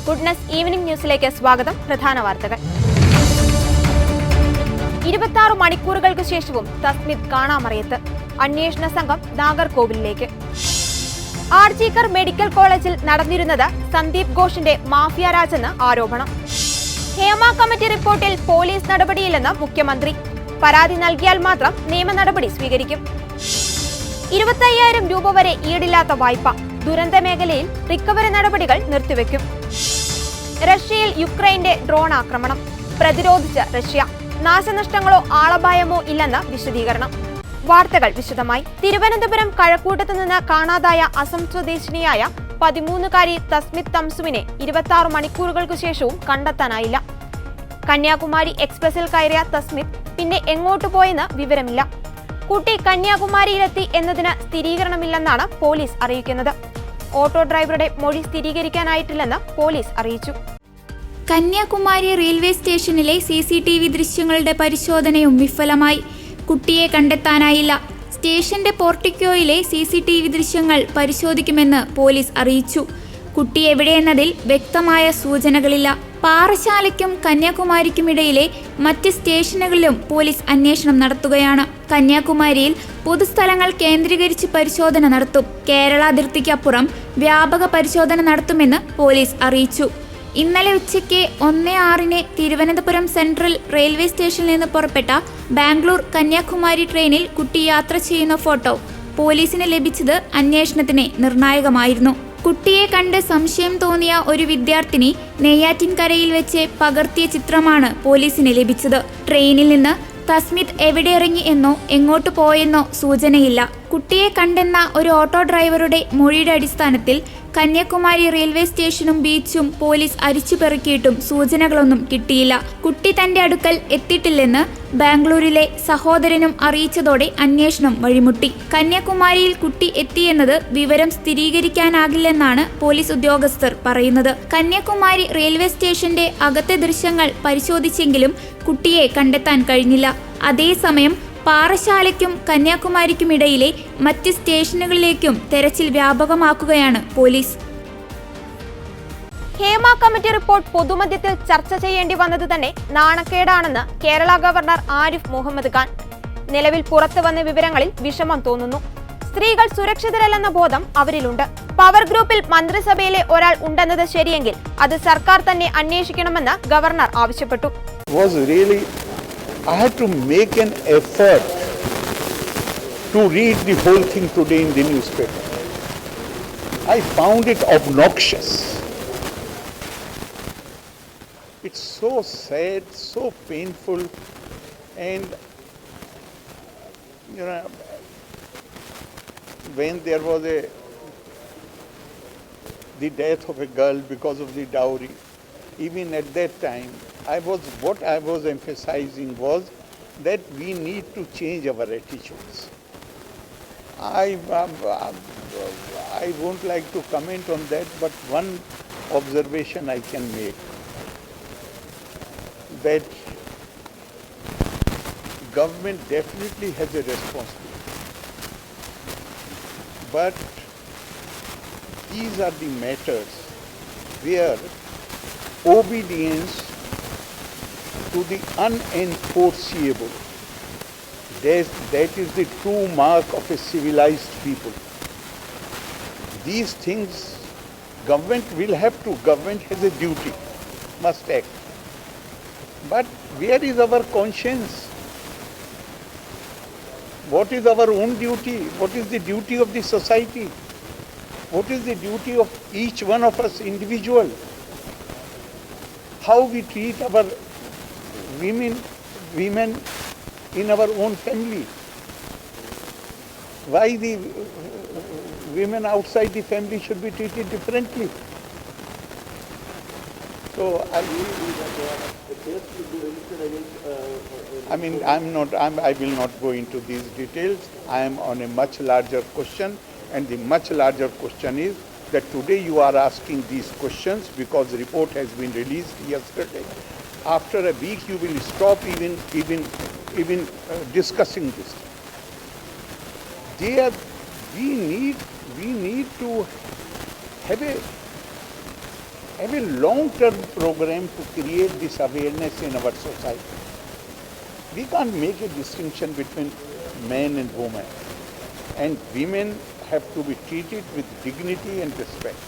Goodness evening ന്യൂസിലേക്ക് സ്വാഗതം. പ്രധാന വാർത്തകൾ. 26 മണിക്കൂറുകൾക്ക് ശേഷവും തസ്മിത് കാണാമറയത്ത്. അന്വേഷണ സംഘം നാഗർകോവിലിലേക്ക്. ആർജിക്കർ മെഡിക്കൽ കോളേജിൽ നടന്നിരുന്നത് സന്ദീപ് ഘോഷിന്റെ മാഫിയ രാജെന്ന് ആരോപണം. ഹേമ കമ്മിറ്റി റിപ്പോർട്ടിൽ പോലീസ് നടപടിയില്ലെന്ന് മുഖ്യമന്ത്രി. പരാതി നൽകിയാൽ മാത്രം നിയമ നടപടി സ്വീകരിക്കും. 25,000 രൂപ വരെ ഈടില്ലാത്ത വായ്പ. ദുരന്ത മേഖലയിൽ റിക്കവറി നടപടികൾ നിർത്തിവെക്കും. റഷ്യയിൽ യുക്രൈന്റെ ഡ്രോൺ ആക്രമണം. പ്രതിരോധിച്ച് റഷ്യ. നാശനഷ്ടങ്ങളോ ആളപായമോ ഇല്ലെന്ന് വിശദീകരണം. വാർത്തകൾ വിശദമായി. തിരുവനന്തപുരം കഴക്കൂട്ടത്ത് നിന്ന് കാണാതായ അസം സ്വദേശിനിയായ 13-കാരി തസ്മിത് തംസുവിനെ 26 മണിക്കൂറുകൾക്ക് ശേഷവും കണ്ടെത്താനായില്ല. കന്യാകുമാരി എക്സ്പ്രസിൽ കയറിയ തസ്മിത് പിന്നെ എങ്ങോട്ട് പോയെന്ന് വിവരമില്ല. കുട്ടി കന്യാകുമാരിയിലെത്തി എന്നതിന് സ്ഥിരീകരണമില്ലെന്നാണ് പോലീസ് അറിയിക്കുന്നത്. ഓട്ടോ ഡ്രൈവറുടെ മൊഴി സ്ഥിരീകരിക്കാനായിട്ടില്ലെന്ന് പോലീസ് അറിയിച്ചു. കന്യാകുമാരി റെയിൽവേ സ്റ്റേഷനിലെ CCTV ദൃശ്യങ്ങളുടെ പരിശോധനയും വിഫലമായി. കുട്ടിയെ കണ്ടെത്താനായില്ല. സ്റ്റേഷന്റെ പോർട്ടിക്കോയിലെ CCTV ദൃശ്യങ്ങൾ പരിശോധിക്കുമെന്ന് പോലീസ് അറിയിച്ചു. കുട്ടി എവിടെയെന്നതിൽ വ്യക്തമായ സൂചനകളില്ല. പാറശാലയ്ക്കും കന്യാകുമാരിക്കുമിടയിലെ മറ്റ് സ്റ്റേഷനുകളിലും പോലീസ് അന്വേഷണം നടത്തുകയാണ്. കന്യാകുമാരിയിൽ പൊതുസ്ഥലങ്ങൾ കേന്ദ്രീകരിച്ച് പരിശോധന നടത്തും. കേരള അതിർത്തിക്കപ്പുറം വ്യാപക പരിശോധന നടത്തുമെന്ന് പോലീസ് അറിയിച്ചു. ഇന്നലെ ഉച്ചയ്ക്ക് 1:06 തിരുവനന്തപുരം സെൻട്രൽ റെയിൽവേ സ്റ്റേഷനിൽ നിന്ന് പുറപ്പെട്ട ബാംഗ്ലൂർ കന്യാകുമാരി ട്രെയിനിൽ കുട്ടി യാത്ര ചെയ്യുന്ന ഫോട്ടോ പോലീസിന് ലഭിച്ചത് അന്വേഷണത്തിന് നിർണായകമായിരുന്നു. കുട്ടിയെ കണ്ട് സംശയം തോന്നിയ ഒരു വിദ്യാർത്ഥിനി നെയ്യാറ്റിൻകരയിൽ വെച്ച് പകർത്തിയ ചിത്രമാണ് പോലീസിന് ലഭിച്ചത്. ട്രെയിനിൽ നിന്ന് തസ്മിത് എവിടെ ഇറങ്ങി എന്നോ എങ്ങോട്ട് പോയെന്നോ സൂചനയില്ല. കുട്ടിയെ കണ്ടെന്ന ഒരു ഓട്ടോ ഡ്രൈവറുടെ മൊഴിയുടെ അടിസ്ഥാനത്തിൽ കന്യാകുമാരി റെയിൽവേ സ്റ്റേഷനും ബീച്ചും പോലീസ് അരിച്ചുപെറുക്കിയിട്ടും സൂചനകളൊന്നും കിട്ടിയില്ല. കുട്ടി തന്റെ അടുക്കൽ എത്തിയിട്ടില്ലെന്ന് ബാംഗ്ലൂരിലെ സഹോദരനും അറിയിച്ചതോടെ അന്വേഷണം വഴിമുട്ടി. കന്യാകുമാരിയിൽ കുട്ടി എത്തിയെന്നത് വിവരം സ്ഥിരീകരിക്കാനാകില്ലെന്നാണ് പോലീസ് ഉദ്യോഗസ്ഥർ പറയുന്നത്. കന്യാകുമാരി റെയിൽവേ സ്റ്റേഷന്റെ അകത്തെ ദൃശ്യങ്ങൾ പരിശോധിച്ചെങ്കിലും കുട്ടിയെ കണ്ടെത്താൻ കഴിഞ്ഞില്ല. അതേസമയം പാറശാലയ്ക്കും കന്യാകുമാരിക്കുമിടയിലെ മറ്റ് സ്റ്റേഷനുകളിലേക്കും തെരച്ചിൽ വ്യാപകമാക്കുകയാണ് പോലീസ്. ഹേമ കമ്മിറ്റി റിപ്പോർട്ട് പൊതുമധ്യത്തിൽ ചർച്ച ചെയ്യേണ്ടി വന്നത് തന്നെ നാണക്കേടാണെന്ന് കേരള ഗവർണർ ആരിഫ് മുഹമ്മദ് ഖാൻ. നിലവിൽ പുറത്തു വന്ന വിവരങ്ങളിൽ വിഷമം തോന്നുന്നു. സ്ത്രീകൾ സുരക്ഷിതരല്ലെന്ന ബോധം അവരിലുണ്ട്. പവർ ഗ്രൂപ്പിൽ മന്ത്രിസഭയിലെ ഒരാൾ ഉണ്ടെന്നത് ശരിയെങ്കിൽ അത് സർക്കാർ തന്നെ അന്വേഷിക്കണമെന്ന് ഗവർണർ ആവശ്യപ്പെട്ടു. I had to make an effort to read the whole thing today in the newspaper. I found it obnoxious. It's so sad, so painful, and you know, when there was the death of a girl because of the dowry, even at that time, what I was emphasizing was that we need to change our attitudes. I won't like to comment on that, but one observation I can make, that government definitely has a responsibility, but these are the matters where obedience to the unenforceable, that is the true mark of a civilized people. These things government has a duty, must act. But where is our conscience? What is our own duty? What is the duty of the society? What is the duty of each one of us individual? How we treat our women in our own family? Why the women outside the family should be treated differently? So I will not go into these details. I am on a much larger question, and the much larger question is that today you are asking these questions because the report has been released yesterday. After a week you will stop even discussing this. We need to have a have a long-term program to create this awareness in our society. We can't make a distinction between men and women. And women have to be treated with dignity and respect.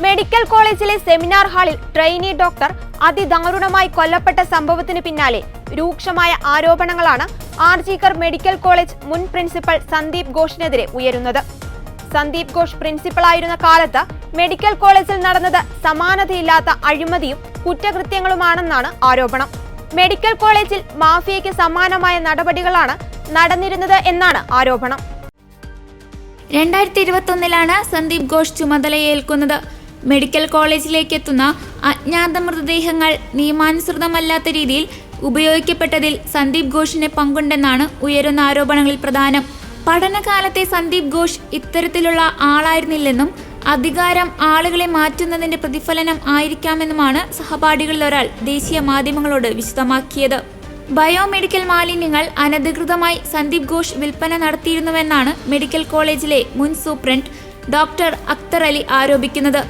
Medical കോളേജിലെ seminar ഹാളിൽ trainee doctor അതിദാരുണമായി കൊല്ലപ്പെട്ട സംഭവത്തിന് പിന്നാലെ രൂക്ഷമായ ആരോപണങ്ങളാണ് RG Kar medical college മുൻ principal Sandeep ഘോഷിനെതിരെ ഉയരുന്നത്. സന്ദീപ് ഘോഷ് പ്രിൻസിപ്പളായിരുന്ന കാലത്ത് മെഡിക്കൽ കോളേജിൽ നടന്നത് സമാനതയില്ലാത്ത അഴിമതിയും കുറ്റകൃത്യങ്ങളുമാണെന്നാണ് ആരോപണം. മെഡിക്കൽ കോളേജിൽ മാഫിയയ്ക്ക് സമാനമായ നടപടികളാണ് നടന്നിരുന്നത് എന്നാണ് ആരോപണം. 2021 സന്ദീപ് ഘോഷ് ചുമതലയേൽക്കുന്നത്. മെഡിക്കൽ കോളേജിലേക്ക് എത്തുന്ന അജ്ഞാത മൃതദേഹങ്ങൾ നിയമാനുസൃതമല്ലാത്ത രീതിയിൽ ഉപയോഗിക്കപ്പെട്ടതിൽ സന്ദീപ് ഘോഷിന് പങ്കുണ്ടെന്നാണ് ഉയരുന്ന ആരോപണങ്ങളിൽ പ്രധാനം. പഠനകാലത്തെ സന്ദീപ് ഘോഷ് ഇത്തരത്തിലുള്ള ആളായിരുന്നില്ലെന്നും അധികാരം ആളുകളെ മാറ്റുന്നതിന്റെ പ്രതിഫലനം ആയിരിക്കാമെന്നുമാണ് സഹപാഠികളിൽ ഒരാൾ ദേശീയ മാധ്യമങ്ങളോട് വിശദമാക്കിയത്. ബയോമെഡിക്കൽ മാലിന്യങ്ങൾ അനധികൃതമായി സന്ദീപ് ഘോഷ് വിൽപ്പന നടത്തിയിരുന്നുവെന്നാണ് മെഡിക്കൽ കോളേജിലെ മുൻ സൂപ്രണ്ട് ഡോക്ടർ അക്തർ അലി ആരോപിക്കുന്നത്.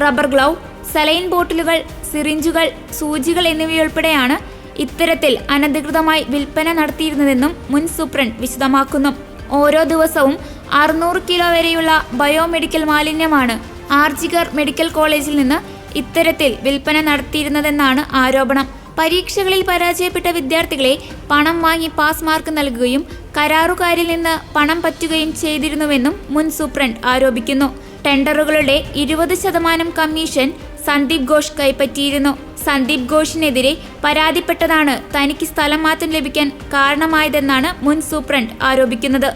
റബ്ബർ ഗ്ലൗ, സലൈൻ ബോട്ടിലുകൾ, സിറിഞ്ചുകൾ, സൂചികൾ എന്നിവയുൾപ്പെടെയാണ് ഇത്തരത്തിൽ അനധികൃതമായി വിൽപ്പന നടത്തിയിരുന്നതെന്നും മുൻ സൂപ്രണ്ട് വിശദമാക്കുന്നു. ഓരോ ദിവസവും 600 കിലോ വരെയുള്ള ബയോമെഡിക്കൽ മാലിന്യമാണ് ആർജികർ മെഡിക്കൽ കോളേജിൽ നിന്ന് ഇത്തരത്തിൽ വിൽപ്പന നടത്തിയിരുന്നതെന്നാണ് ആരോപണം. പരീക്ഷകളിൽ പരാജയപ്പെട്ട വിദ്യാർത്ഥികളെ പണം വാങ്ങി പാസ് മാർക്ക് നൽകുകയും കരാറുകാരിൽ നിന്ന് പണം പറ്റുകയും ചെയ്തിരുന്നുവെന്നും മുൻ സൂപ്രണ്ട് ആരോപിക്കുന്നു. ടെൻഡറുകളുടെ 20% കമ്മീഷൻ സന്ദീപ് ഘോഷ് കൈപ്പറ്റിയിരുന്നു. സന്ദീപ് ഘോഷിനെതിരെ പരാതിപ്പെട്ടതാണ് തനിക്ക് സ്ഥലം മാറ്റം ലഭിക്കാൻ കാരണമായതെന്നാണ് മുൻ സൂപ്രണ്ട് ആരോപിക്കുന്നത്.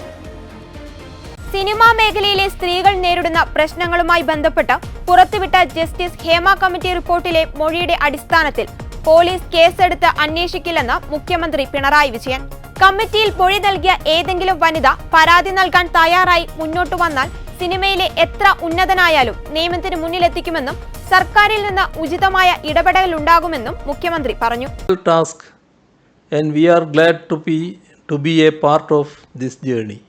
സിനിമാ മേഖലയിലെ സ്ത്രീകൾ നേരിടുന്ന പ്രശ്നങ്ങളുമായി ബന്ധപ്പെട്ട് പുറത്തുവിട്ട ജസ്റ്റിസ് ഹേമ കമ്മിറ്റി റിപ്പോർട്ടിലെ മൊഴിയുടെ അടിസ്ഥാനത്തിൽ പോലീസ് കേസെടുത്ത് അന്വേഷിക്കില്ലെന്ന് മുഖ്യമന്ത്രി പിണറായി വിജയൻ. കമ്മിറ്റിയിൽ മൊഴി നൽകിയ ഏതെങ്കിലും വനിത പരാതി നൽകാൻ തയ്യാറായി മുന്നോട്ടു വന്നാൽ സിനിമയിലെ എത്ര ഉന്നതനായാലും നിയമത്തിന് മുന്നിലെത്തിക്കുമെന്നും സർക്കാരിൽ നിന്ന് ഉചിതമായ ഇടപെടൽ ഉണ്ടാകുമെന്നും മുഖ്യമന്ത്രി പറഞ്ഞു. Task and we are glad to be a part of this journey.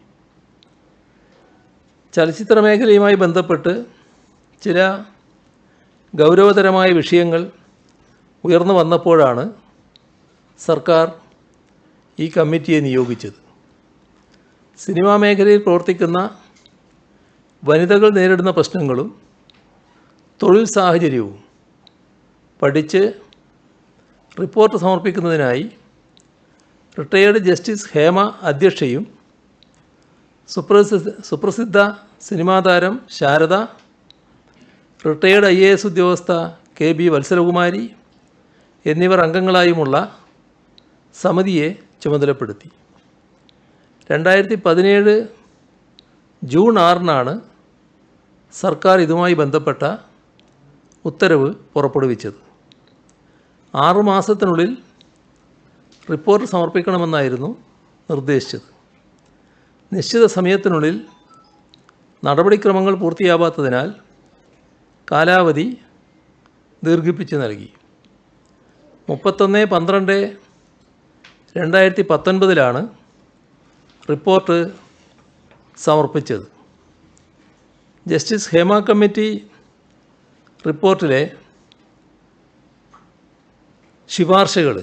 ചലച്ചിത്ര മേഖലയുമായി ബന്ധപ്പെട്ട് ചില ഗൗരവതരമായ വിഷയങ്ങൾ ഉയർന്നു വന്നപ്പോഴാണ് സർക്കാർ ഈ കമ്മിറ്റിയെ നിയോഗിച്ചത്. സിനിമാ മേഖലയിൽ പ്രവർത്തിക്കുന്ന വനിതകൾ നേരിടുന്ന പ്രശ്നങ്ങളും തൊഴിൽ സാഹചര്യവും പഠിച്ച് റിപ്പോർട്ട് സമർപ്പിക്കുന്നതിനായി റിട്ടയേർഡ് ജസ്റ്റിസ് ഹേമ അധ്യക്ഷയും സുപ്രസിദ്ധ സിനിമാ താരം ശാരദ, റിട്ടയേർഡ് IAS ഉദ്യോഗസ്ഥ KB വത്സലകുമാരി എന്നിവർ അംഗങ്ങളായുമുള്ള സമിതിയെ ചുമതലപ്പെടുത്തി. 2017 ജൂൺ 6 സർക്കാർ ഇതുമായി ബന്ധപ്പെട്ട ഉത്തരവ് പുറപ്പെടുവിച്ചത്. 6 മാസത്തിനുള്ളിൽ റിപ്പോർട്ട് സമർപ്പിക്കണമെന്നായിരുന്നു നിർദ്ദേശിച്ചത്. നിശ്ചിത സമയത്തിനുള്ളിൽ നടപടിക്രമങ്ങൾ പൂർത്തിയാവാത്തതിനാൽ കാലാവധി ദീർഘിപ്പിച്ച് നൽകി. 31/12/2019 റിപ്പോർട്ട് സമർപ്പിച്ചത്. ജസ്റ്റിസ് ഹേമ കമ്മിറ്റി റിപ്പോർട്ടിലെ ശുപാർശകൾ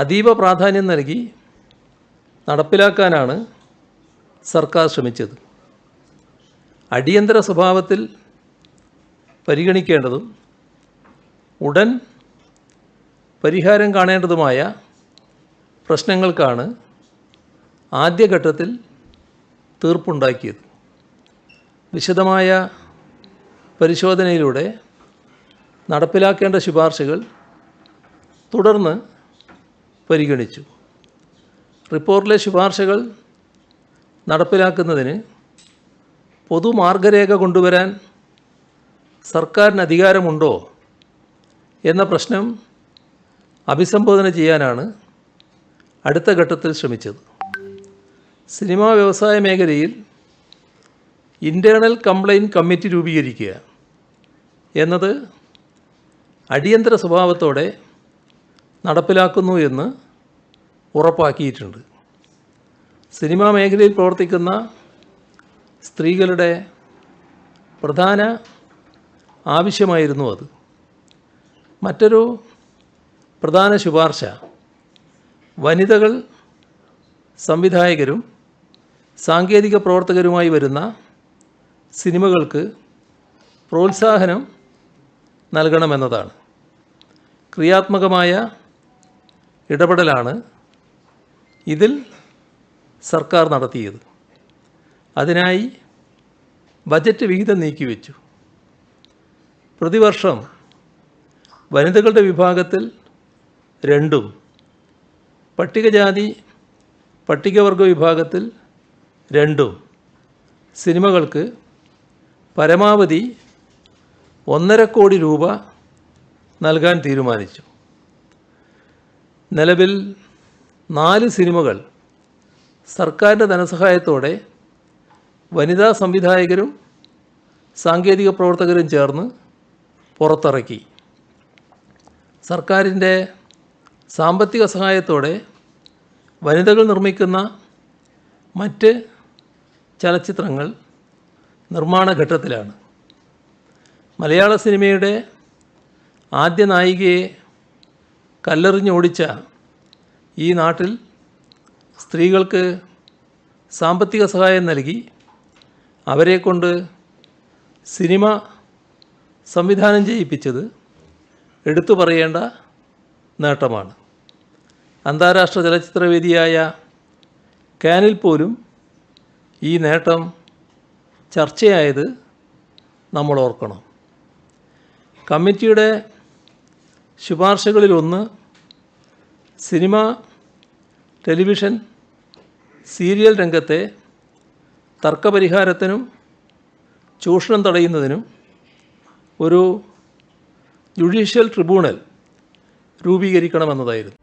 അതീവ പ്രാധാന്യം നൽകി നടപ്പിലാക്കാനാണ് സർക്കാർ ശ്രമിച്ചത്. അടിയന്തര സ്വഭാവത്തിൽ പരിഗണിക്കേണ്ടതും ഉടൻ പരിഹാരം കാണേണ്ടതുമായ പ്രശ്നങ്ങൾക്കാണ് ആദ്യഘട്ടത്തിൽ തീർപ്പുണ്ടാക്കിയത്. വിശദമായ പരിശോധനയിലൂടെ നടപ്പിലാക്കേണ്ട ശുപാർശകൾ തുടർന്ന് പരിഗണിച്ചു. റിപ്പോർട്ടിലെ ശുപാർശകൾ നടപ്പിലാക്കുന്നതിന് പൊതുമാർഗരേഖ കൊണ്ടുവരാൻ സർക്കാരിന് അധികാരമുണ്ടോ എന്ന പ്രശ്നം അഭിസംബോധന ചെയ്യാനാണ് അടുത്ത ഘട്ടത്തിൽ ശ്രമിച്ചത്. സിനിമാ വ്യവസായ മേഖലയിൽ ഇൻറ്റേർണൽ കംപ്ലയിൻറ്റ് കമ്മിറ്റി രൂപീകരിക്കുക എന്നത് അടിയന്തര സ്വഭാവത്തോടെ നടപ്പിലാക്കുന്നു എന്ന് ഉറപ്പാക്കിയിട്ടുണ്ട്. സിനിമാ മേഖലയിൽ പ്രവർത്തിക്കുന്ന സ്ത്രീകളുടെ പ്രധാന ആവശ്യമായിരുന്നു അത്. മറ്റൊരു പ്രധാന ശുപാർശ വനിതകൾ സംവിധായകരും സാങ്കേതിക പ്രവർത്തകരുമായി വരുന്ന സിനിമകൾക്ക് പ്രോത്സാഹനം നൽകണമെന്നതാണ്. ക്രിയാത്മകമായ ഇടപെടലാണ് ഇതിൽ സർക്കാർ നടത്തിയത്. അതിനായി ബജറ്റ് വിഹിതം നീക്കിവെച്ചു. പ്രതിവർഷം വനിതകളുടെ വിഭാഗത്തിൽ 2, പട്ടികജാതി പട്ടികവർഗ വിഭാഗത്തിൽ 2 സിനിമകൾക്ക് പരമാവധി 1.5 കോടി രൂപ നൽകാൻ തീരുമാനിച്ചു. നിലവിൽ 4 സിനിമകൾ സർക്കാരിൻ്റെ ധനസഹായത്തോടെ വനിതാ സംവിധായകരും സാങ്കേതിക പ്രവർത്തകരും ചേർന്ന് പുറത്തിറക്കി. സർക്കാരിൻ്റെ സാമ്പത്തിക സഹായത്തോടെ വനിതകൾ നിർമ്മിക്കുന്ന മറ്റ് ചലച്ചിത്രങ്ങൾ നിർമ്മാണ ഘട്ടത്തിലാണ്. മലയാള സിനിമയുടെ ആദ്യ നായികയെ കല്ലെറിഞ്ഞോടിച്ച ഈ നാട്ടിൽ സ്ത്രീകൾക്ക് സാമ്പത്തിക സഹായം നൽകി അവരെക്കൊണ്ട് സിനിമ സംവിധാനം ചെയ്യിപ്പിച്ചത് എടുത്തു പറയേണ്ട നേട്ടമാണ്. അന്താരാഷ്ട്ര ചലച്ചിത്രവേദിയായ കാനിൽ പോലും ഈ നേട്ടം ചർച്ചയായത് നമ്മൾ ഓർക്കണം. കമ്മിറ്റിയുടെ ശുപാർശകളിലൊന്ന് സിനിമ, ടെലിവിഷൻ, സീരിയൽ രംഗത്തെ തർക്കപരിഹാരത്തിനും ചൂഷണം തടയുന്നതിനും ഒരു ജുഡീഷ്യൽ ട്രിബ്യൂണൽ രൂപീകരിക്കണമെന്നതായിരുന്നു.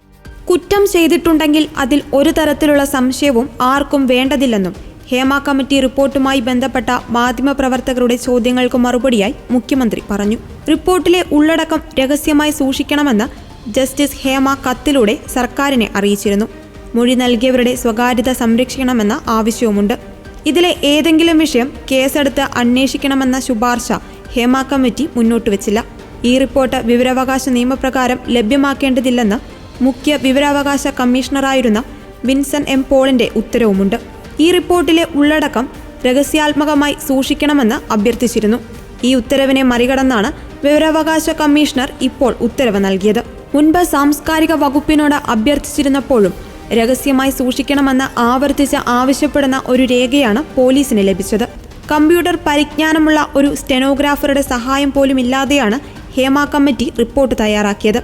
കുറ്റം ചെയ്തിട്ടുണ്ടെങ്കിൽ അതിൽ ഒരു തരത്തിലുള്ള സംശയവും ആർക്കും വേണ്ടതില്ലെന്നും ഹേമ കമ്മിറ്റി റിപ്പോർട്ടുമായി ബന്ധപ്പെട്ട മാധ്യമപ്രവർത്തകരുടെ ചോദ്യങ്ങൾക്ക് മറുപടിയായി മുഖ്യമന്ത്രി പറഞ്ഞു. റിപ്പോർട്ടിലെ ഉള്ളടക്കം രഹസ്യമായി സൂക്ഷിക്കണമെന്ന് ജസ്റ്റിസ് ഹേമ കത്തിലൂടെ സർക്കാരിനെ അറിയിച്ചിരുന്നു. മൊഴി നൽകിയവരുടെ സ്വകാര്യത സംരക്ഷിക്കണമെന്ന ആവശ്യവുമുണ്ട്. ഇതിലെ ഏതെങ്കിലും വിഷയം കേസെടുത്ത് അന്വേഷിക്കണമെന്ന ശുപാർശ ഹേമ കമ്മിറ്റി മുന്നോട്ട് വെച്ചില്ല. ഈ റിപ്പോർട്ട് വിവരാവകാശ നിയമപ്രകാരം ലഭ്യമാക്കേണ്ടതില്ലെന്ന് മുഖ്യ വിവരാവകാശ കമ്മീഷണറായിരുന്ന വിൻസൻ എം പോളിന്റെ ഉത്തരവുമുണ്ട്. ഈ റിപ്പോർട്ടിലെ ഉള്ളടക്കം രഹസ്യാത്മകമായി സൂക്ഷിക്കണമെന്ന് അഭ്യർത്ഥിച്ചിരുന്നു. ഈ ഉത്തരവിനെ മറികടന്നാണ് വിവരാവകാശ കമ്മീഷണർ ഇപ്പോൾ ഉത്തരവ് നൽകിയത്. മുൻപ് സാംസ്കാരിക വകുപ്പിനോട് അഭ്യർത്ഥിച്ചിരുന്നപ്പോഴും രഹസ്യമായി സൂക്ഷിക്കണമെന്ന് ആവർത്തിച്ച് ആവശ്യപ്പെടുന്ന ഒരു രേഖയാണ് പോലീസിന് ലഭിച്ചത്. കമ്പ്യൂട്ടർ പരിജ്ഞാനമുള്ള ഒരു സ്റ്റെനോഗ്രാഫറുടെ സഹായം പോലും ഇല്ലാതെയാണ് ഹേമ കമ്മിറ്റി റിപ്പോർട്ട് തയ്യാറാക്കിയത്.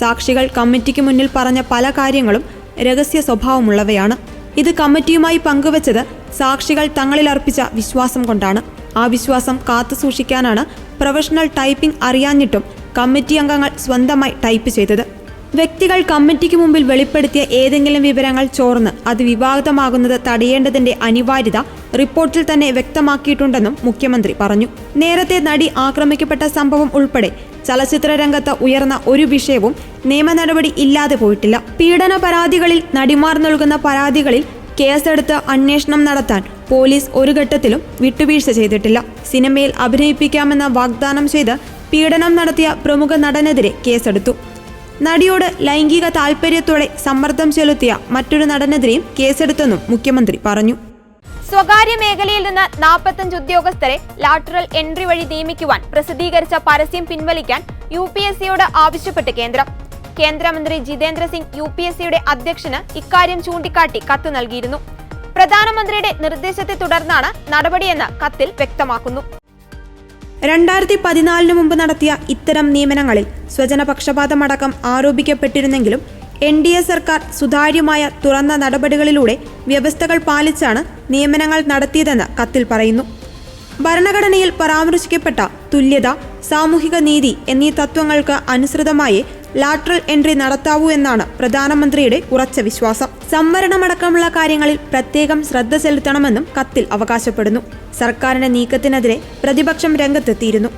സാക്ഷികൾ കമ്മിറ്റിക്ക് മുന്നിൽ പറഞ്ഞ പല കാര്യങ്ങളും രഹസ്യ സ്വഭാവമുള്ളവയാണ്. ഇത് കമ്മിറ്റിയുമായി പങ്കുവച്ചത് സാക്ഷികൾ തങ്ങളിൽ അർപ്പിച്ച വിശ്വാസം കൊണ്ടാണ്. ആ വിശ്വാസം കാത്തുസൂക്ഷിക്കാനാണ് പ്രൊഫഷണൽ ടൈപ്പിംഗ് അറിയാഞ്ഞിട്ടും കമ്മിറ്റി അംഗങ്ങൾ സ്വന്തമായി ടൈപ്പ് ചെയ്തത്. വ്യക്തികൾ കമ്മിറ്റിക്ക് മുമ്പിൽ വെളിപ്പെടുത്തിയ ഏതെങ്കിലും വിവരങ്ങൾ ചോർന്ന് അത് വിവാദമാകുന്നത് തടയേണ്ടതിന്റെ അനിവാര്യത റിപ്പോർട്ടിൽ തന്നെ വ്യക്തമാക്കിയിട്ടുണ്ടെന്നും മുഖ്യമന്ത്രി പറഞ്ഞു. നേരത്തെ നടി ആക്രമിക്കപ്പെട്ട സംഭവം ഉൾപ്പെടെ ചലച്ചിത്ര രംഗത്ത് ഉയർന്ന ഒരു വിഷയവും നിയമ നടപടി ഇല്ലാതെ പോയിട്ടില്ല. പീഡന പരാതികളിൽ നടിമാർ നൽകുന്ന പരാതികളിൽ കേസെടുത്ത് അന്വേഷണം നടത്താൻ പോലീസ് ഒരു ഘട്ടത്തിലും വിട്ടുവീഴ്ച ചെയ്തിട്ടില്ല. സിനിമയിൽ അഭിനയിപ്പിക്കാമെന്ന വാഗ്ദാനം ചെയ്ത് പീഡനം നടത്തിയ പ്രമുഖ നടനെതിരെ കേസെടുത്തു. നടിയോട് ലൈംഗിക താൽപര്യത്തോടെ സമ്മർദ്ദം ചെലുത്തിയ മറ്റൊരു നടനെതിരെയും കേസെടുത്തെന്നും മുഖ്യമന്ത്രി പറഞ്ഞു. സ്വകാര്യ മേഖലയിൽ നിന്ന് 45 ഉദ്യോഗസ്ഥരെ ലാറ്ററൽ എൻട്രി വഴി നിയമിക്കുവാൻ പ്രസിദ്ധീകരിച്ച പരസ്യം പിൻവലിക്കാൻ UPSCയോട് ആവശ്യപ്പെട്ട് കേന്ദ്രം. കേന്ദ്രമന്ത്രി ജിതേന്ദ്ര സിംഗ് UPSCയുടെ അധ്യക്ഷന് ഇക്കാര്യം ചൂണ്ടിക്കാട്ടി കത്ത് നൽകിയിരുന്നു. പ്രധാനമന്ത്രിയുടെ നിർദ്ദേശത്തെ തുടർന്നാണ് നടപടിയെന്ന് കത്തിൽ വ്യക്തമാക്കുന്നു. 2014 മുമ്പ് നടത്തിയ ഇത്തരം നിയമനങ്ങളിൽ സ്വജനപക്ഷപാതമടക്കം ആരോപിക്കപ്പെട്ടിരുന്നെങ്കിലും NDA സർക്കാർ സുതാര്യമായ തുറന്ന നടപടികളിലൂടെ വ്യവസ്ഥകൾ പാലിച്ചാണ് നിയമനങ്ങൾ നടത്തിയതെന്ന് കത്തിൽ പറയുന്നു. ഭരണഘടനയിൽ പരാമർശിക്കപ്പെട്ട തുല്യത, സാമൂഹിക നീതി എന്നീ തത്വങ്ങൾക്ക് അനുസൃതമായി ലാറ്ററൽ എൻട്രി നടത്താവൂ എന്നാണ് പ്രധാനമന്ത്രിയുടെ ഉറച്ച വിശ്വാസം. സംവരണമടക്കമുള്ള കാര്യങ്ങളിൽ പ്രത്യേകം ശ്രദ്ധ ചെലുത്തണമെന്നും കത്തിൽ അവകാശപ്പെടുന്നു. സർക്കാരിന്റെ നീക്കത്തിനെതിരെ പ്രതിപക്ഷം രംഗത്തെത്തിയിരുന്നു.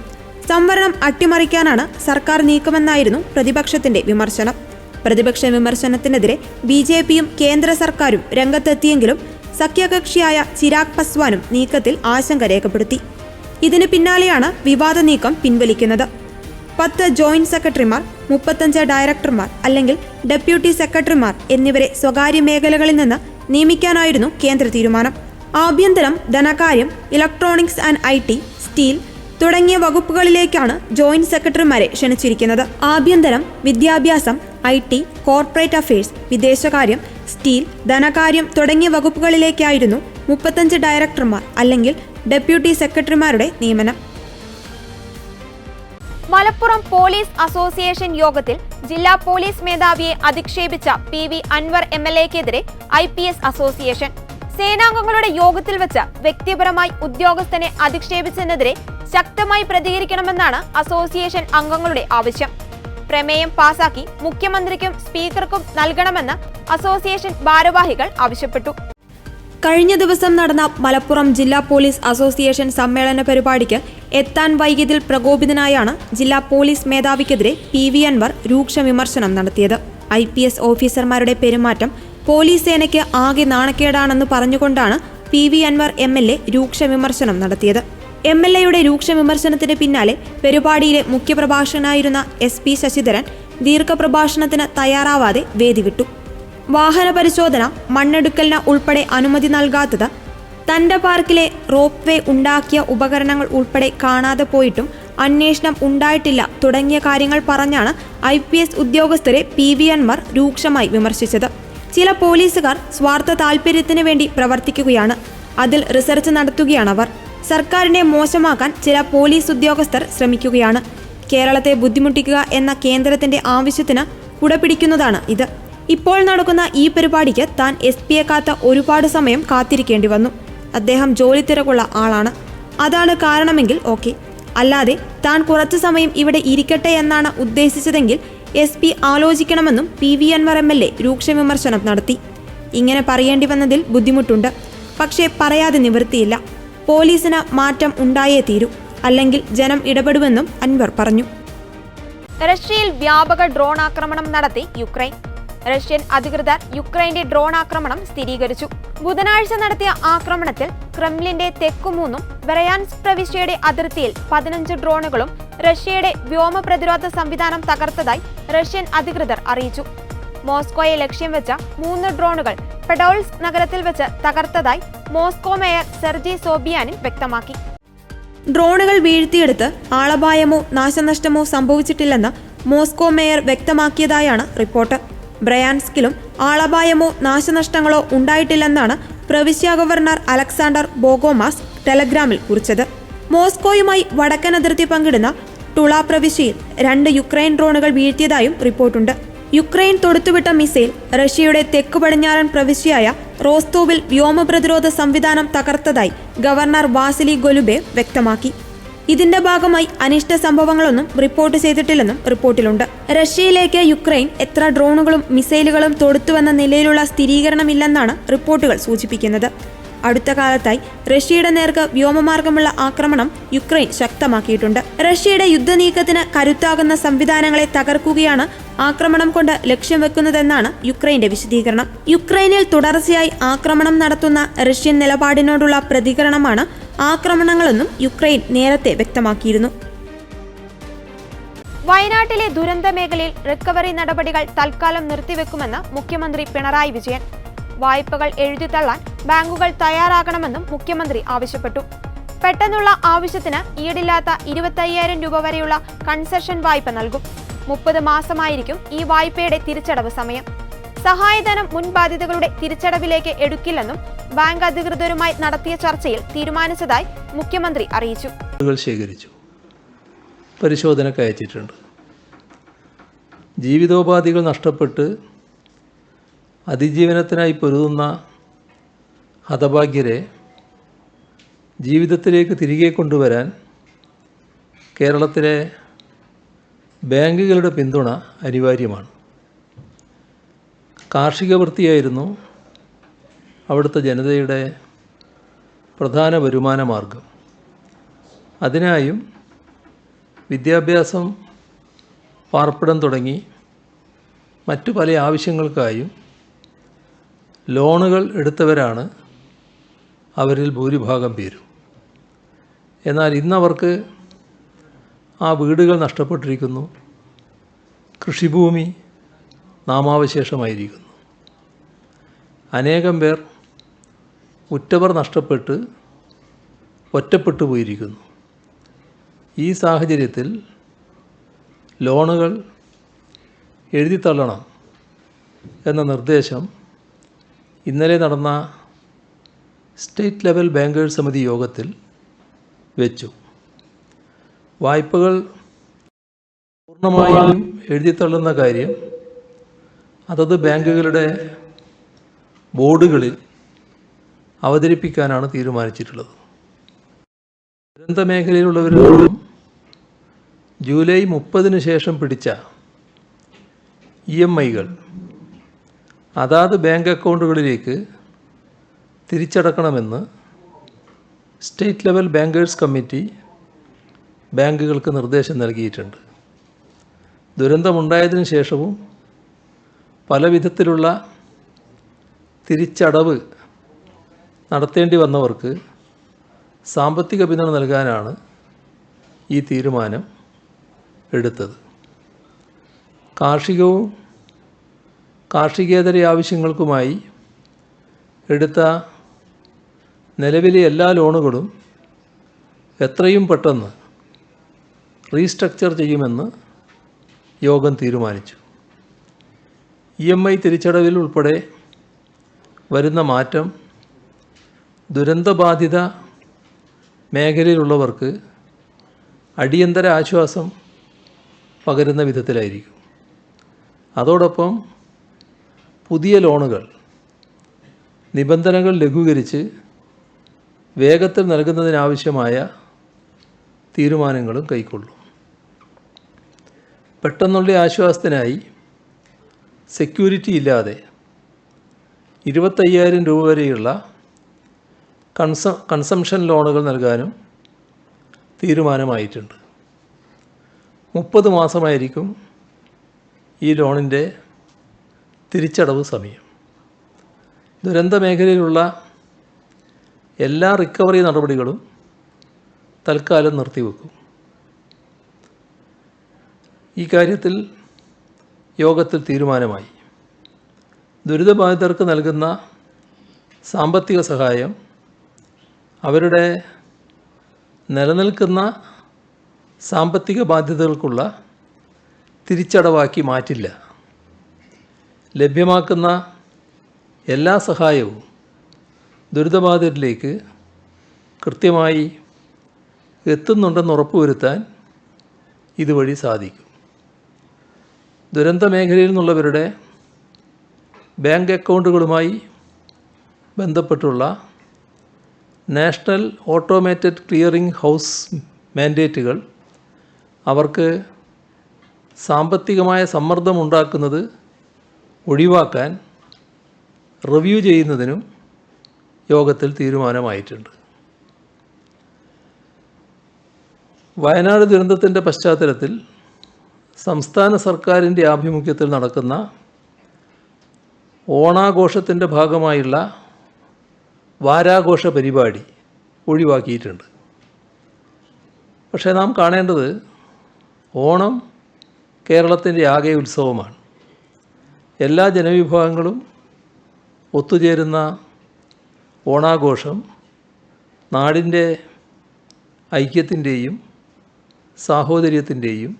സംവരണം അട്ടിമറിക്കാനാണ് സർക്കാർ നീക്കമെന്നായിരുന്നു പ്രതിപക്ഷത്തിന്റെ വിമർശനം. പ്രതിപക്ഷ വിമർശനത്തിനെതിരെ BJPയും കേന്ദ്ര സർക്കാരും രംഗത്തെത്തിയെങ്കിലും സഖ്യകക്ഷിയായ ചിരാഗ് പസ്വാനും നീക്കത്തിൽ ആശങ്ക രേഖപ്പെടുത്തി. ഇതിന് പിന്നാലെയാണ് വിവാദ നീക്കം പിൻവലിക്കുന്നത്. 10 ജോയിന്റ് സെക്രട്ടറിമാർ, 35 ഡയറക്ടർമാർ അല്ലെങ്കിൽ ഡെപ്യൂട്ടി സെക്രട്ടറിമാർ എന്നിവരെ സ്വകാര്യ മേഖലകളിൽ നിന്ന് നിയമിക്കാനായിരുന്നു കേന്ദ്ര തീരുമാനം. ആഭ്യന്തരം, ധനകാര്യം, ഇലക്ട്രോണിക്സ് ആൻഡ് IT, സ്റ്റീൽ തുടങ്ങിയ വകുപ്പുകളിലേക്കാണ് ജോയിന്റ് സെക്രട്ടറിമാരെ ക്ഷണിച്ചിരിക്കുന്നത്. ആഭ്യന്തരം, വിദ്യാഭ്യാസം, IT, കോർപ്പറേറ്റ് അഫയേഴ്സ്, വിദേശകാര്യം, സ്റ്റീൽ, ധനകാര്യം തുടങ്ങിയ വകുപ്പുകളിലേക്കായിരുന്നു 35 ഡയറക്ടർമാർ അല്ലെങ്കിൽ ഡെപ്യൂട്ടി സെക്രട്ടറിമാരുടെ നിയമനം. മലപ്പുറം പോലീസ് അസോസിയേഷൻ യോഗത്തിൽ ജില്ലാ പോലീസ് മേധാവിയെ അധിക്ഷേപിച്ച PV അൻവർ MLA-ക്കെതിരെ IPS അസോസിയേഷൻ. സേനാംഗങ്ങളുടെ യോഗത്തിൽ വെച്ച് വ്യക്തിപരമായി ഉദ്യോഗസ്ഥനെ അധിക്ഷേപിച്ചതിനെതിരെ ശക്തമായി പ്രതികരിക്കണമെന്നാണ് അസോസിയേഷൻ അംഗങ്ങളുടെ ആവശ്യം. പ്രമേയം പാസാക്കി മുഖ്യമന്ത്രിക്കും സ്പീക്കർക്കും നൽകണമെന്ന് അസോസിയേഷൻ ഭാരവാഹികൾ ആവശ്യപ്പെട്ടു. കഴിഞ്ഞ ദിവസം നടന്ന മലപ്പുറം ജില്ലാ പോലീസ് അസോസിയേഷൻ സമ്മേളന പരിപാടിക്ക് എത്താൻ വൈകിയതിൽ പ്രകോപിതനായാണ് ജില്ലാ പോലീസ് മേധാവിക്കെതിരെ PV അൻവർ രൂക്ഷ വിമർശനം നടത്തിയത്. IPS ഓഫീസർമാരുടെ പെരുമാറ്റം പോലീസ് സേനയ്ക്ക് ആകെ നാണക്കേടാണെന്ന് പറഞ്ഞുകൊണ്ടാണ് PV അൻവർ MLA രൂക്ഷ വിമർശനം നടത്തിയത്. MLA-യുടെ രൂക്ഷ വിമർശനത്തിന് പിന്നാലെ പരിപാടിയിലെ മുഖ്യപ്രഭാഷകനായിരുന്ന SP ശശിധരൻ ദീർഘപ്രഭാഷണത്തിന് തയ്യാറാവാതെ വേദി വിട്ടു. വാഹന പരിശോധന, മണ്ണെടുക്കലിന് ഉൾപ്പെടെ അനുമതി നൽകാത്തത്, തന്റെ പാർക്കിലെ റോപ്പ് വേ ഉണ്ടാക്കിയ ഉപകരണങ്ങൾ ഉൾപ്പെടെ കാണാതെ പോയിട്ടും അന്വേഷണം ഉണ്ടായിട്ടില്ല തുടങ്ങിയ കാര്യങ്ങൾ പറഞ്ഞാണ് IPS ഉദ്യോഗസ്ഥരെ PV അൻവർ രൂക്ഷമായി വിമർശിച്ചത്. ചില പോലീസുകാർ സ്വാർത്ഥ താൽപര്യത്തിന് വേണ്ടി പ്രവർത്തിക്കുകയാണ്, അതിൽ റിസർച്ച് നടത്തുകയാണവർ. സർക്കാരിനെ മോശമാക്കാൻ ചില പോലീസ് ഉദ്യോഗസ്ഥർ ശ്രമിക്കുകയാണ്. കേരളത്തെ ബുദ്ധിമുട്ടിക്കുക എന്ന കേന്ദ്രത്തിന്റെ ആവശ്യത്തിന് കുടപിടിക്കുന്നതാണ് ഇത്. ഇപ്പോൾ നടക്കുന്ന ഈ പരിപാടിക്ക് താൻ SP-യെ കാത്ത ഒരുപാട് സമയം കാത്തിരിക്കേണ്ടി വന്നു. അദ്ദേഹം ജോലി തിരക്കുള്ള ആളാണ്, അതാണ് കാരണമെങ്കിൽ ഓക്കെ. അല്ലാതെ താൻ കുറച്ചു സമയം ഇവിടെ ഇരിക്കട്ടെ എന്നാണ് ഉദ്ദേശിച്ചതെങ്കിൽ SP ആലോചിക്കണമെന്നും PV അൻവർ MLA രൂക്ഷ വിമർശനം നടത്തി. ഇങ്ങനെ പറയേണ്ടി വന്നതിൽ ബുദ്ധിമുട്ടുണ്ട്, പക്ഷേ പറയാതെ നിവൃത്തിയില്ല. പോലീസിന് മാറ്റം ഉണ്ടായേ തീരൂ, അല്ലെങ്കിൽ ജനം ഇടപെടുമെന്നും അൻവർ പറഞ്ഞു. റഷ്യയിൽ വ്യാപക ഡ്രോൺ ആക്രമണം നടത്തി യുക്രൈൻ. റഷ്യൻ അധികൃതർ യുക്രൈന്റെ ഡ്രോൺ ആക്രമണം സ്ഥിരീകരിച്ചു. ബുധനാഴ്ച നടത്തിയ ആക്രമണത്തിൽ ക്രെംലിന്റെ തെക്കുമൂന്നും ബെറയാൻസ്ക് പ്രവിശ്യയുടെ അതിർത്തിയിൽ 15 ഡ്രോണുകളും റഷ്യയുടെ വ്യോമ പ്രതിരോധ സംവിധാനം തകർത്തതായി റഷ്യൻ അധികൃതർ അറിയിച്ചു. മോസ്കോയെ ലക്ഷ്യം വെച്ച 3 ഡ്രോണുകൾ പെഡോൾസ്ക് നഗരത്തിൽ വെച്ച് തകർത്തതായി മോസ്കോ മേയർ സെർജി സോബിയാനിൻ വ്യക്തമാക്കി. ഡ്രോണുകൾ വീഴ്ത്തിയെടുത്ത് ആളപായമോ നാശനഷ്ടമോ സംഭവിച്ചിട്ടില്ലെന്ന് മോസ്കോ മേയർ വ്യക്തമാക്കിയതായാണ് റിപ്പോർട്ട്. ബ്രയാൻസ്കിലും ആളപായമോ നാശനഷ്ടങ്ങളോ ഉണ്ടായിട്ടില്ലെന്നാണ് പ്രവിശ്യ ഗവർണർ അലക്സാണ്ടർ ബോഗോമാസ് ടെലഗ്രാമിൽ കുറിച്ചത്. മോസ്കോയുമായി വടക്കൻ അതിർത്തി പങ്കിടുന്ന ടുള പ്രവിശ്യയിൽ 2 യുക്രൈൻ ഡ്രോണുകൾ വീഴ്ത്തിയതായും റിപ്പോർട്ടുണ്ട്. യുക്രൈൻ തൊടുത്തുവിട്ട മിസൈൽ റഷ്യയുടെ തെക്കു പടിഞ്ഞാറൻ പ്രവിശ്യയായ റോസ്തോവിൽ വ്യോമ പ്രതിരോധ സംവിധാനം തകർത്തതായി ഗവർണർ വാസിലി ഗൊലുബേവ് വ്യക്തമാക്കി. ഇതിന്റെ ഭാഗമായി അനിഷ്ട സംഭവങ്ങളൊന്നും റിപ്പോർട്ട് ചെയ്തിട്ടില്ലെന്നും റിപ്പോർട്ടിലുണ്ട്. റഷ്യയിലേക്ക് യുക്രൈൻ എത്ര ഡ്രോണുകളും മിസൈലുകളും തൊടുത്തുവെന്ന നിലയിലുള്ള സ്ഥിരീകരണമില്ലെന്നാണ് റിപ്പോർട്ടുകൾ സൂചിപ്പിക്കുന്നത്. അടുത്ത കാലത്തായി റഷ്യയുടെ നേർക്ക് വ്യോമമാർഗമുള്ള ആക്രമണം യുക്രൈൻ ശക്തമാക്കിയിട്ടുണ്ട്. റഷ്യയുടെ യുദ്ധനീക്കത്തിന് കരുത്താകുന്ന സംവിധാനങ്ങളെ തകർക്കുകയാണ് ആക്രമണം കൊണ്ട് ലക്ഷ്യം വെക്കുന്നതെന്നാണ് യുക്രൈന്റെ വിശദീകരണം. യുക്രൈനിൽ തുടർച്ചയായി ആക്രമണം നടത്തുന്ന റഷ്യൻ നിലപാടിനോടുള്ള പ്രതികരണമാണ് ആക്രമണങ്ങളെന്നും യുക്രൈൻ നേരത്തെ വ്യക്തമാക്കിയിരുന്നു. വയനാട്ടിലെ ദുരന്ത മേഖലയിൽ റിക്കവറി നടപടികൾ തൽക്കാലം നിർത്തിവെക്കുമെന്ന് മുഖ്യമന്ത്രി പിണറായി വിജയൻ. വായ്പകൾ എഴുതിത്തള്ളാൻ ബാങ്കുകൾ തയ്യാറാകണമെന്നും മുഖ്യമന്ത്രി ആവശ്യപ്പെട്ടു. പെട്ടെന്നുള്ള ആവശ്യത്തിന് ഈടില്ലാത്ത 25,000 രൂപ വരെയുള്ള കൺസെഷൻ വായ്പ നൽകും. 30 മാസമായിരിക്കും ഈ വായ്പയുടെ തിരിച്ചടവ് സമയം. സഹായധനം മുൻ ബാധ്യതകളുടെ തിരിച്ചടവിലേക്ക് എടുക്കില്ലെന്നും ബാങ്ക് അധികൃതരുമായി നടത്തിയ ചർച്ചയിൽ തീരുമാനിച്ചതായി മുഖ്യമന്ത്രി അറിയിച്ചു. ശേഖരിച്ചു, പരിശോധനയ്ക്ക് അയച്ചിട്ടുണ്ട്. ജീവിതോപാധികൾ നഷ്ടപ്പെട്ട് അതിജീവനത്തിനായി പൊരുതുന്ന ഹതഭാഗ്യരെ ജീവിതത്തിലേക്ക് തിരികെ കൊണ്ടുവരാൻ കേരളത്തിലെ ബാങ്കുകളുടെ പിന്തുണ അനിവാര്യമാണ്. കാർഷിക വൃത്തിയായിരുന്നു അവിടുത്തെ ജനതയുടെ പ്രധാന വരുമാന മാർഗം. അതിനായും വിദ്യാഭ്യാസം, പാർപ്പിടം തുടങ്ങി മറ്റു പല ആവശ്യങ്ങൾക്കായും ലോണുകൾ എടുത്തവരാണ് അവരിൽ ഭൂരിഭാഗം പേരും. എന്നാൽ ഇന്നവർക്ക് ആ വീടുകൾ നഷ്ടപ്പെട്ടിരിക്കുന്നു, കൃഷിഭൂമി നാമാവശേഷമായിരിക്കുന്നു. അനേകം പേർ ഉറ്റവർ നഷ്ടപ്പെട്ട് ഒറ്റപ്പെട്ടു പോയിരിക്കുന്നു. ഈ സാഹചര്യത്തിൽ ലോണുകൾ എഴുതിത്തള്ളണം എന്ന നിർദ്ദേശം ഇന്നലെ നടന്ന സ്റ്റേറ്റ് ലെവൽ ബാങ്കേഴ്സ് സമിതി യോഗത്തിൽ വെച്ചു. വായ്പകൾ പൂർണ്ണമായും എഴുതിത്തള്ളുന്ന കാര്യം അതത് ബാങ്കുകളുടെ ബോർഡുകളിൽ അവതരിപ്പിക്കാനാണ് തീരുമാനിച്ചിട്ടുള്ളത്. ദുരന്ത മേഖലയിലുള്ളവരോടും ജൂലൈ 30 ശേഷം പിടിച്ച EMI-കൾ അതാത് ബാങ്ക് അക്കൗണ്ടുകളിലേക്ക് തിരിച്ചടക്കണമെന്ന് സ്റ്റേറ്റ് ലെവൽ ബാങ്കേഴ്സ് കമ്മിറ്റി ബാങ്കുകൾക്ക് നിർദ്ദേശം നൽകിയിട്ടുണ്ട്. ദുരന്തമുണ്ടായതിനു ശേഷവും പല വിധത്തിലുള്ള തിരിച്ചടവ് നടത്തേണ്ടി വന്നവർക്ക് സാമ്പത്തിക പിന്തുണ നൽകാനാണ് ഈ തീരുമാനം എടുത്തത്. കാർഷികവും കാർഷികേതര ആവശ്യങ്ങൾക്കുമായി എടുത്ത നിലവിലെ എല്ലാ ലോണുകളും എത്രയും പെട്ടെന്ന് റീസ്ട്രക്ചർ ചെയ്യുമെന്ന് യോഗം തീരുമാനിച്ചു. EMI തിരിച്ചടവിൽ ഉൾപ്പെടെ വരുന്ന മാറ്റം ദുരന്തബാധിത മേഖലയിലുള്ളവർക്ക് അടിയന്തര ആശ്വാസം പകരുന്ന വിധത്തിലായിരിക്കും. അതോടൊപ്പം പുതിയ ലോണുകൾ നിബന്ധനകൾ ലഘൂകരിച്ച് വേഗത്തിൽ നൽകുന്നതിനാവശ്യമായ തീരുമാനങ്ങളും കൈക്കൊള്ളും. പെട്ടെന്നുള്ള ആശ്വാസത്തിനായി സെക്യൂരിറ്റി ഇല്ലാതെ 25,000 രൂപ വരെയുള്ള കൺസംഷൻ ലോണുകൾ നൽകാനും തീരുമാനമായിട്ടുണ്ട്. 30 മാസമായിരിക്കും ഈ ലോണിൻ്റെ തിരിച്ചടവ് സമയം. ദുരന്ത മേഖലയിലുള്ള എല്ലാ റിക്കവറി നടപടികളും തൽക്കാലം നിർത്തിവെക്കും. ഈ കാര്യത്തിൽ യോഗത്തിൽ തീരുമാനമായി. ദുരിതബാധിതർക്ക് നൽകുന്ന സാമ്പത്തിക സഹായം അവരുടെ നിലനിൽക്കുന്ന സാമ്പത്തിക ബാധ്യതകൾക്കുള്ള തിരിച്ചടവാക്കി മാറ്റില്ല. ലഭ്യമാക്കുന്ന എല്ലാ സഹായവും ദുരിതബാധിതരിലേക്ക് കൃത്യമായി എത്തുന്നുണ്ടെന്ന് ഉറപ്പുവരുത്താൻ ഇതുവഴി സാധിക്കും. ദുരന്ത മേഖലയിൽ നിന്നുള്ളവരുടെ ബാങ്ക് അക്കൗണ്ടുകളുമായി ബന്ധപ്പെട്ടുള്ള നാഷണൽ ഓട്ടോമേറ്റഡ് ക്ലിയറിംഗ് ഹൗസ് മാൻഡേറ്റുകൾ അവർക്ക് സാമ്പത്തികമായ സമ്മർദ്ദമുണ്ടാക്കുന്നത് ഒഴിവാക്കാൻ റിവ്യൂ ചെയ്യുന്നതിനും യോഗത്തിൽ തീരുമാനമായിട്ടുണ്ട്. വയനാട് ദുരന്തത്തിൻ്റെ പശ്ചാത്തലത്തിൽ സംസ്ഥാന സർക്കാരിൻ്റെ ആഭിമുഖ്യത്തിൽ നടക്കുന്ന ഓണാഘോഷത്തിൻ്റെ ഭാഗമായുള്ള വാരാഘോഷ പരിപാടി ഒഴിവാക്കിയിട്ടുണ്ട്. പക്ഷേ നാം കാണേണ്ടത് ഓണം കേരളത്തിൻ്റെ ആകെ ഉത്സവമാണ്. എല്ലാ ജനവിഭാഗങ്ങളും ഒത്തുചേരുന്ന ഓണാഘോഷം നാടിൻ്റെ ഐക്യത്തിൻ്റെയും സാഹോദര്യത്തിൻ്റെയും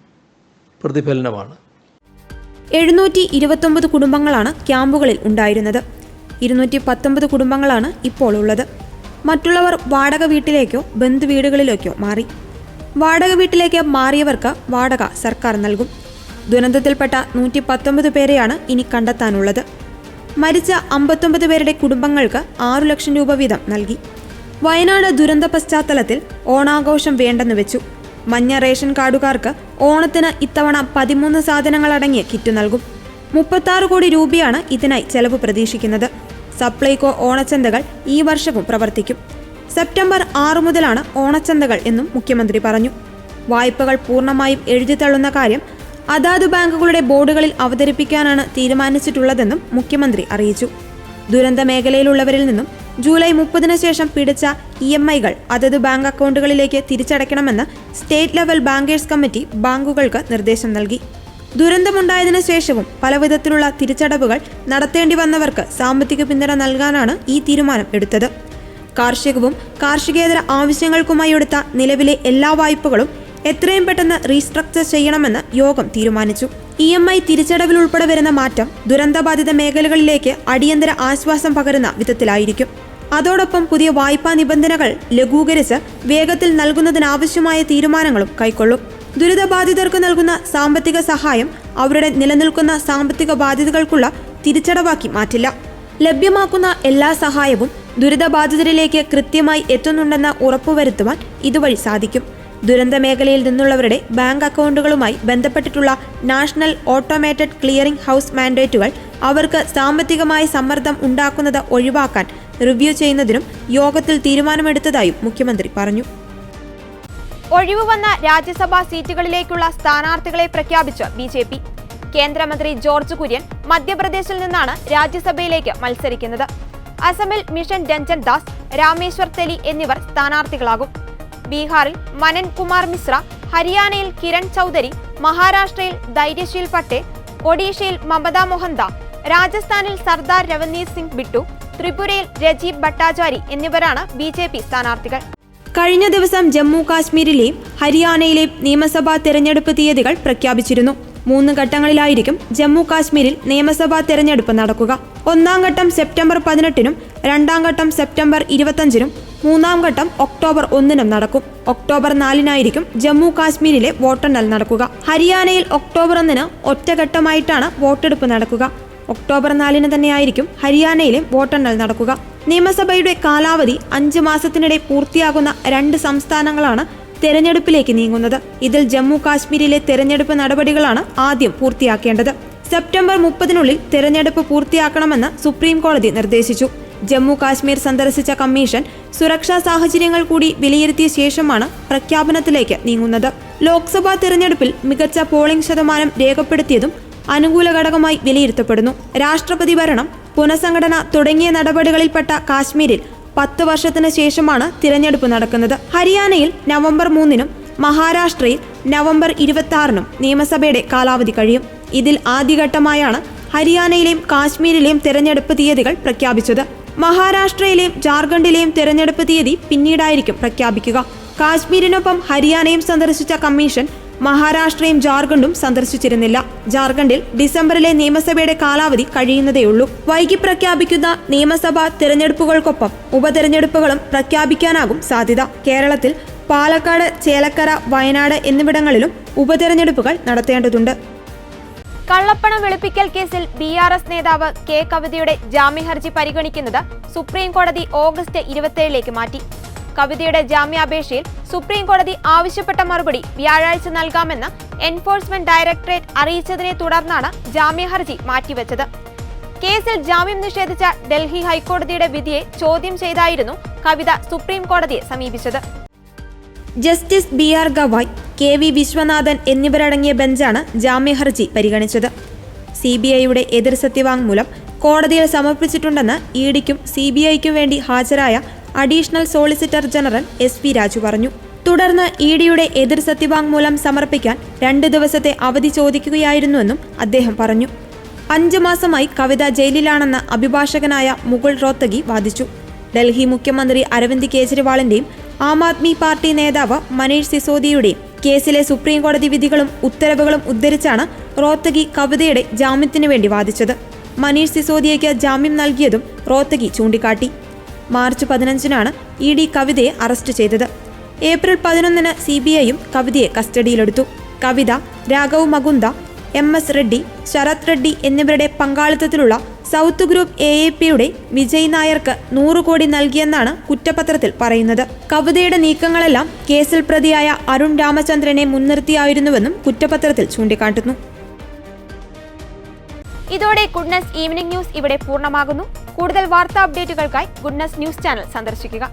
പ്രതിഫലനമാണ്. 729 കുടുംബങ്ങളാണ് ക്യാമ്പുകളിൽ ഉണ്ടായിരുന്നത്. 219 കുടുംബങ്ങളാണ് ഇപ്പോൾ ഉള്ളത്. മറ്റുള്ളവർ വാടക വീട്ടിലേക്കോ ബന്ധുവീടുകളിലേക്കോ മാറി. വാടക വീട്ടിലേക്ക് മാറിയവർക്ക് വാടക സർക്കാർ നൽകും. ദുരന്തത്തിൽപ്പെട്ട 119 പേരെയാണ് ഇനി കണ്ടെത്താനുള്ളത്. മരിച്ച 59 പേരുടെ കുടുംബങ്ങൾക്ക് 6 ലക്ഷം രൂപ വീതം നൽകി. വയനാട് ദുരന്ത പശ്ചാത്തലത്തിൽ ഓണാഘോഷം വേണ്ടെന്ന് വെച്ചു. മഞ്ഞ റേഷൻ കാർഡുകാർക്ക് ഓണത്തിന് ഇത്തവണ 13 സാധനങ്ങളടങ്ങിയ കിറ്റ് നൽകും. 36 കോടി രൂപയാണ് ഇതിനായി ചെലവ് പ്രതീക്ഷിക്കുന്നത്. സപ്ലൈകോ ഓണച്ചന്തകൾ ഈ വർഷവും പ്രവർത്തിക്കും. സെപ്റ്റംബർ 6 മുതലാണ് ഓണച്ചന്തകൾ എന്നും മുഖ്യമന്ത്രി പറഞ്ഞു. വായ്പകൾ പൂർണ്ണമായും എഴുതിത്തള്ളുന്ന കാര്യം അതാത് ബാങ്കുകളുടെ ബോർഡുകളിൽ അവതരിപ്പിക്കാനാണ് തീരുമാനിച്ചിട്ടുള്ളതെന്നും മുഖ്യമന്ത്രി അറിയിച്ചു. ദുരന്ത മേഖലയിലുള്ളവരിൽ നിന്നും ജൂലൈ 30 ശേഷം പിടിച്ച EMI-കൾ അതത് ബാങ്ക് അക്കൗണ്ടുകളിലേക്ക് തിരിച്ചടയ്ക്കണമെന്ന് സ്റ്റേറ്റ് ലെവൽ ബാങ്കേഴ്സ് കമ്മിറ്റി ബാങ്കുകൾക്ക് നിർദ്ദേശം നൽകി. ദുരന്തമുണ്ടായതിനു ശേഷവും പലവിധത്തിലുള്ള തിരിച്ചടവുകൾ നടത്തേണ്ടി വന്നവർക്ക് സാമ്പത്തിക പിന്തുണ നൽകാനാണ് ഈ തീരുമാനം എടുത്തത്. കാർഷികവും കാർഷികേതര ആവശ്യങ്ങൾക്കുമായി എടുത്ത നിലവിലെ എല്ലാ വായ്പകളും എത്രയും പെട്ടെന്ന് റീസ്ട്രക്ചർ ചെയ്യണമെന്ന് യോഗം തീരുമാനിച്ചു. EMI തിരിച്ചടവിൽ ഉൾപ്പെടെ വരുന്ന മാറ്റം ദുരന്തബാധിത മേഖലകളിലേക്ക് അടിയന്തര ആശ്വാസം പകരുന്ന വിധത്തിലായിരിക്കും. അതോടൊപ്പം പുതിയ വായ്പാ നിബന്ധനകൾ ലഘൂകരിച്ച് വേഗത്തിൽ നൽകുന്നതിനാവശ്യമായ തീരുമാനങ്ങളും കൈക്കൊള്ളും. ദുരിതബാധിതർക്ക് നൽകുന്ന സാമ്പത്തിക സഹായം അവരുടെ നിലനിൽക്കുന്ന സാമ്പത്തിക ബാധ്യതകൾക്കുള്ള തിരിച്ചടവാക്കി മാറ്റില്ല. ലഭ്യമാക്കുന്ന എല്ലാ സഹായവും ദുരിതബാധിതരിലേക്ക് കൃത്യമായി എത്തുന്നുണ്ടെന്ന് ഉറപ്പുവരുത്തുവാൻ ഇതുവഴി സാധിക്കും. ദുരന്ത മേഖലയിൽ നിന്നുള്ളവരുടെ ബാങ്ക് അക്കൗണ്ടുകളുമായി ബന്ധപ്പെട്ടിട്ടുള്ള നാഷണൽ ഓട്ടോമേറ്റഡ് ക്ലിയറിംഗ് ഹൗസ് മാൻഡേറ്റുകൾ അവർക്ക് സാമ്പത്തികമായ സമ്മർദ്ദം ഉണ്ടാക്കുന്നത് ഒഴിവാക്കാൻ റിവ്യൂ ചെയ്യുന്നതിനും യോഗത്തിൽ തീരുമാനമെടുത്തതായും മുഖ്യമന്ത്രി പറഞ്ഞു. ഒഴിവുവന്ന രാജ്യസഭാ സീറ്റുകളിലേക്കുള്ള സ്ഥാനാർത്ഥികളെ പ്രഖ്യാപിച്ച് BJP. കേന്ദ്രമന്ത്രി ജോർജ് കുര്യൻ മധ്യപ്രദേശിൽ നിന്നാണ് രാജ്യസഭയിലേക്ക് മത്സരിക്കുന്നത്. അസമിൽ മിഷൻ രഞ്ജൻ ദാസ്, രാമേശ്വർ തെലി എന്നിവർ സ്ഥാനാർത്ഥികളാകും. ബീഹാറിൽ മനൻ കുമാർ മിശ്ര, ഹരിയാനയിൽ കിരൺ ചൗധരി, മഹാരാഷ്ട്രയിൽ ധൈര്യശീൽ പട്ടേൽ, ഒഡീഷയിൽ മമതാ മോഹന്ത, രാജസ്ഥാനിൽ സർദാർ രവനീത് സിംഗ് ബിട്ടു, ത്രിപുരയിൽ രജീബ് ഭട്ടാചാരി എന്നിവരാണ് BJP സ്ഥാനാർത്ഥികൾ. കഴിഞ്ഞ ദിവസം ജമ്മു കാശ്മീരിലെയും ഹരിയാനയിലെയും നിയമസഭാ തെരഞ്ഞെടുപ്പ് തീയതികൾ പ്രഖ്യാപിച്ചിരുന്നു. 3 ഘട്ടങ്ങളിലായിരിക്കും ജമ്മു കാശ്മീരിൽ നിയമസഭാ തെരഞ്ഞെടുപ്പ് നടക്കുക. 1ാം ഘട്ടം സെപ്റ്റംബർ 18-നും 2ാം ഘട്ടം സെപ്റ്റംബർ 25-നും 3ാം ഘട്ടം ഒക്ടോബർ 1-നും നടക്കും. ഒക്ടോബർ 4-നായിരിക്കും ജമ്മു കാശ്മീരിലെ വോട്ടെണ്ണൽ നടക്കുക. ഹരിയാനയിൽ ഒക്ടോബർ 1-ന് ഒറ്റഘട്ടമായിട്ടാണ് വോട്ടെടുപ്പ് നടക്കുക. ഒക്ടോബർ 4-ന് തന്നെയായിരിക്കും ഹരിയാനയിലെ വോട്ടെണ്ണൽ നടക്കുക. നിയമസഭയുടെ കാലാവധി 5 മാസത്തിനിടെ പൂർത്തിയാകുന്ന 2 സംസ്ഥാനങ്ങളാണ് തെരഞ്ഞെടുപ്പിലേക്ക് നീങ്ങുന്നത്. ഇതിൽ ജമ്മു കാശ്മീരിലെ തെരഞ്ഞെടുപ്പ് നടപടികളാണ് ആദ്യം പൂർത്തിയാക്കേണ്ടത്. സെപ്റ്റംബർ 30-നുള്ളിൽ തെരഞ്ഞെടുപ്പ് പൂർത്തിയാക്കണമെന്ന് സുപ്രീം കോടതി നിർദ്ദേശിച്ചു. ജമ്മു കാശ്മീർ സന്ദർശിച്ച കമ്മീഷൻ സുരക്ഷാ സാഹചര്യങ്ങൾ കൂടി വിലയിരുത്തിയ ശേഷമാണ് പ്രഖ്യാപനത്തിലേക്ക് നീങ്ങുന്നത്. ലോക്സഭാ തെരഞ്ഞെടുപ്പിൽ മികച്ച പോളിംഗ് ശതമാനം രേഖപ്പെടുത്തിയതും അനുകൂല ഘടകമായി വിലയിരുത്തപ്പെടുന്നു. രാഷ്ട്രപതി ഭരണം, പുനഃസംഘടന തുടങ്ങിയ നടപടികളിൽപ്പെട്ട കാശ്മീരിൽ 10 വർഷത്തിന് ശേഷമാണ് തിരഞ്ഞെടുപ്പ് നടക്കുന്നത്. ഹരിയാനയിൽ നവംബർ 3-നും മഹാരാഷ്ട്രയിൽ നവംബർ 26-നും നിയമസഭയുടെ കാലാവധി കഴിയും. ഇതിൽ ആദ്യഘട്ടമായാണ് ഹരിയാനയിലെയും കാശ്മീരിലെയും തെരഞ്ഞെടുപ്പ് തീയതികൾ പ്രഖ്യാപിച്ചത്. മഹാരാഷ്ട്രയിലെയും ജാർഖണ്ഡിലെയും തെരഞ്ഞെടുപ്പ് തീയതി പിന്നീടായിരിക്കും പ്രഖ്യാപിക്കുക. കാശ്മീരിനൊപ്പം ഹരിയാനയും സന്ദർശിച്ച കമ്മീഷൻ മഹാരാഷ്ട്രയും ജാർഖണ്ഡും സന്ദർശിച്ചിരുന്നില്ല. ജാർഖണ്ഡിൽ ഡിസംബറിലെ നിയമസഭയുടെ കാലാവധി കഴിയുന്നതേയുള്ളൂ. വൈകി പ്രഖ്യാപിക്കുന്ന നിയമസഭാ തെരഞ്ഞെടുപ്പുകൾക്കൊപ്പം ഉപതെരഞ്ഞെടുപ്പുകളും പ്രഖ്യാപിക്കാനാകും സാധ്യത. കേരളത്തിൽ പാലക്കാട്, ചേലക്കര, വയനാട് എന്നിവിടങ്ങളിലും ഉപതെരഞ്ഞെടുപ്പുകൾ നടത്തേണ്ടതുണ്ട്. കള്ളപ്പണം വെളുപ്പിക്കൽ കേസിൽ BRS നേതാവ് K. കവിതയുടെ ജാമ്യഹർജി പരിഗണിക്കുന്നത് സുപ്രീം കോടതി ഓഗസ്റ്റ് 27-ലേക്ക് മാറ്റി. കവിതയുടെ ജാമ്യാപേക്ഷയിൽ സുപ്രീം കോടതി ആവശ്യപ്പെട്ട മറുപടി വ്യാഴാഴ്ച നൽകാമെന്ന് എൻഫോഴ്സ്മെന്റ് ഡയറക്ടറേറ്റ് അറിയിച്ചതിനെ തുടർന്നാണ് ജാമ്യഹർജി മാറ്റിവെച്ചത്. കേസിൽ ജാമ്യം നിഷേധിച്ച ഡൽഹി ഹൈക്കോടതിയുടെ വിധിയെ ചോദ്യം ചെയ്തായിരുന്നു കവിത സുപ്രീം കോടതിയെ സമീപിച്ചത്. Justice BR Gavai, KV Viswanathan എന്നിവരടങ്ങിയ ബെഞ്ചാണ് ജാമ്യഹർജി പരിഗണിച്ചത്. CBIയുടെ എതിർ സത്യവാങ്മൂലം കോടതിയിൽ സമർപ്പിച്ചിട്ടുണ്ടെന്ന് EDക്കും CBIക്കും വേണ്ടി ഹാജരായ additional solicitor general SV Raju പറഞ്ഞു. തുടർന്ന് EDയുടെ എതിർ സത്യവാങ്മൂലം സമർപ്പിക്കാൻ 2 ദിവസത്തെ അവധി ചോദിക്കുകയായിരുന്നുവെന്നും അദ്ദേഹം പറഞ്ഞു. 5 മാസമായി കവിത ജയിലിലാണെന്ന് അഭിഭാഷകനായ മുകുൾ റോത്തഗി വാദിച്ചു. ഡൽഹി മുഖ്യമന്ത്രി അരവിന്ദ് കെജ്രിവാളിന്റെയും ആം ആദ്മി പാർട്ടി നേതാവ് മനീഷ് സിസോദിയുടെയും കേസിലെ സുപ്രീം കോടതി വിധികളും ഉത്തരവുകളും ഉദ്ധരിച്ചാണ് റോത്തഗി കവിതയുടെ ജാമ്യത്തിനു വേണ്ടി വാദിച്ചത്. മനീഷ് സിസോദിയയ്ക്ക് ജാമ്യം നൽകിയതും റോത്തഗി ചൂണ്ടിക്കാട്ടി. മാർച്ച് 15-നാണ് ED കവിതയെ അറസ്റ്റ് ചെയ്തത്. ഏപ്രിൽ 11-ന് CBIയും കവിതയെ കസ്റ്റഡിയിലെടുത്തു. കവിത, രാഘവ് മകുന്ദ, MS റെഡ്ഡി, ശരത് റെഡ്ഡി എന്നിവരുടെ പങ്കാളിത്തത്തിലുള്ള സൗത്ത് ഗ്രൂപ്പ് AAPയുടെ വിജയ് നായർക്ക് 100 കോടി നൽകിയെന്നാണ് കുറ്റപത്രത്തിൽ പറയുന്നത്. കവിതയുടെ നീക്കങ്ങളെല്ലാം കേസിൽ പ്രതിയായ അരുൺ രാമചന്ദ്രനെ മുൻനിർത്തിയായിരുന്നുവെന്നും കുറ്റപത്രത്തിൽ ചൂണ്ടിക്കാട്ടുന്നു. ഇതോടെ ഗുഡ്നസ് ഈവനിംഗ് ന്യൂസ് ഇവിടെ പൂർണ്ണമാകുന്നു. കൂടുതൽ വാർത്താ അപ്ഡേറ്റുകൾക്കായി ഗുഡ്നസ് ന്യൂസ് ചാനൽ സന്ദർശിക്കുക.